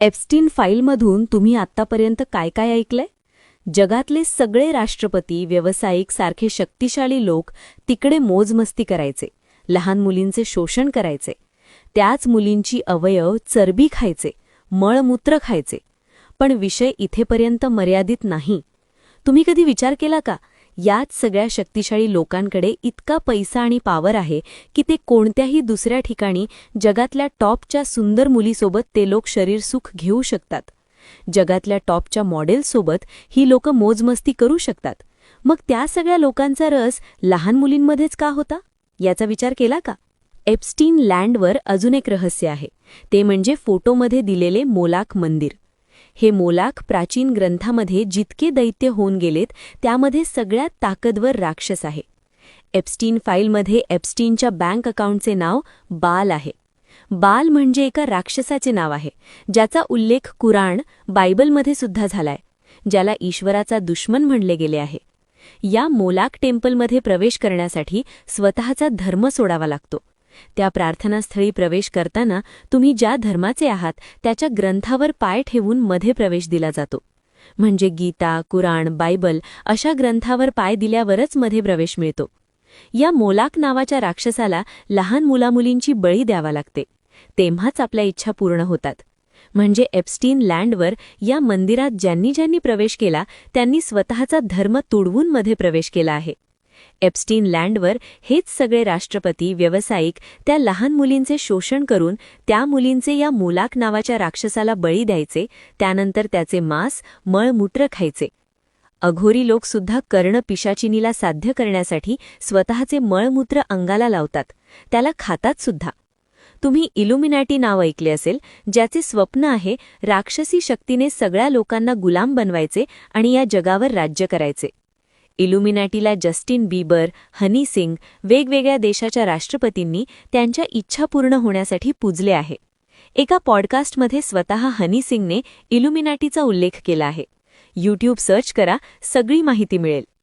Epstein फाईलमधून तुम्ही आत्तापर्यंत काय काय ऐकलंय? जगातले सगळे राष्ट्रपती, व्यावसायिक सारखे शक्तिशाली लोक तिकडे मोजमस्ती करायचे, लहान मुलींचे शोषण करायचे, त्याच मुलींची अवयव चरबी खायचे, मळमूत्र खायचे. पण विषय इथेपर्यंत मर्यादित नाही. तुम्ही कधी विचार केला का, याच सगळ्या शक्तिशाली लोकांकडे इतका पैसा आणि पॉवर आहे की ते कोणत्याही दुसऱ्या ठिकाणी जगातल्या टॉपच्या सुंदर मुलीसोबत ते लोक शरीरसुख घेऊ शकतात. जगातल्या टॉपच्या मॉडेल्ससोबत ही लोक मोजमस्ती करू शकतात. मग त्या सगळ्या लोकांचा रस लहान मुलींमध्येच का होता, याचा विचार केला का? एप्स्टीन लँडवर अजून एक रहस्य आहे, ते म्हणजे फोटोमध्ये दिलेले मोलाख मंदिर. हे मोलाख प्राचीन ग्रंथामध्ये जितके दैत्य होऊन गेलेत त्यामध्ये सगळ्यात ताकदवर राक्षस आहे. एप्स्टीन फाईलमध्ये एप्स्टीनच्या बँक अकाउंटचे नाव बाल आहे. बाल म्हणजे एका राक्षसाचे नाव आहे, ज्याचा उल्लेख कुराण, बायबलमध्ये सुद्धा झालाय, ज्याला ईश्वराचा दुश्मन म्हणले गेले आहे. या मोलाख टेम्पलमध्ये प्रवेश करण्यासाठी स्वतःचा धर्म सोडावा लागतो. त्या प्रार्थनास्थळी प्रवेश करताना तुम्ही ज्या धर्माचे आहात त्याच्या ग्रंथावर पाय ठेवून मध्ये प्रवेश दिला जातो. म्हणजे गीता, कुराण, बायबल अशा ग्रंथावर पाय दिल्यावरच मध्ये प्रवेश मिळतो. या मोलाख नावाच्या राक्षसाला लहान मुलामुलींची बळी द्यावा लागते, तेव्हाच आपल्या इच्छा पूर्ण होतात. म्हणजे एप्स्टीन लँडवर या मंदिरात ज्यांनी ज्यांनी प्रवेश केला त्यांनी स्वतःचा धर्म तुडवून मध्ये प्रवेश केला आहे. एप्स्टीन लँडवर हेच सगळे राष्ट्रपती, व्यावसायिक त्या लहान मुलींचे शोषण करून त्या मुलींचे या मोलाख नावाच्या राक्षसाला बळी द्यायचे, त्यानंतर त्याचे मांस, मळमूत्र खायचे. अघोरी लोकसुद्धा कर्ण पिशाचिनीला साध्य करण्यासाठी स्वतःचे मळमूत्र अंगाला लावतात, त्याला खातात सुद्धा. तुम्ही इल्युमिनॅटी नाव ऐकले असेल, ज्याचे स्वप्न आहे राक्षसी शक्तीने सगळ्या लोकांना गुलाम बनवायचे आणि या जगावर राज्य करायचे. इल्युमिनॅटीला जस्टिन बीबर, हनी सिंग वेगवेगळ्या देशाच्या राष्ट्रपतींनी त्यांच्या इच्छा पूर्ण होण्यासाठी पूजले आहे. एका पॉडकास्टमध्ये स्वतः हनी सिंगने इल्युमिनॅटीचा उल्लेख केला आहे. यूट्यूब सर्च करा, सगळी माहिती मिळेल.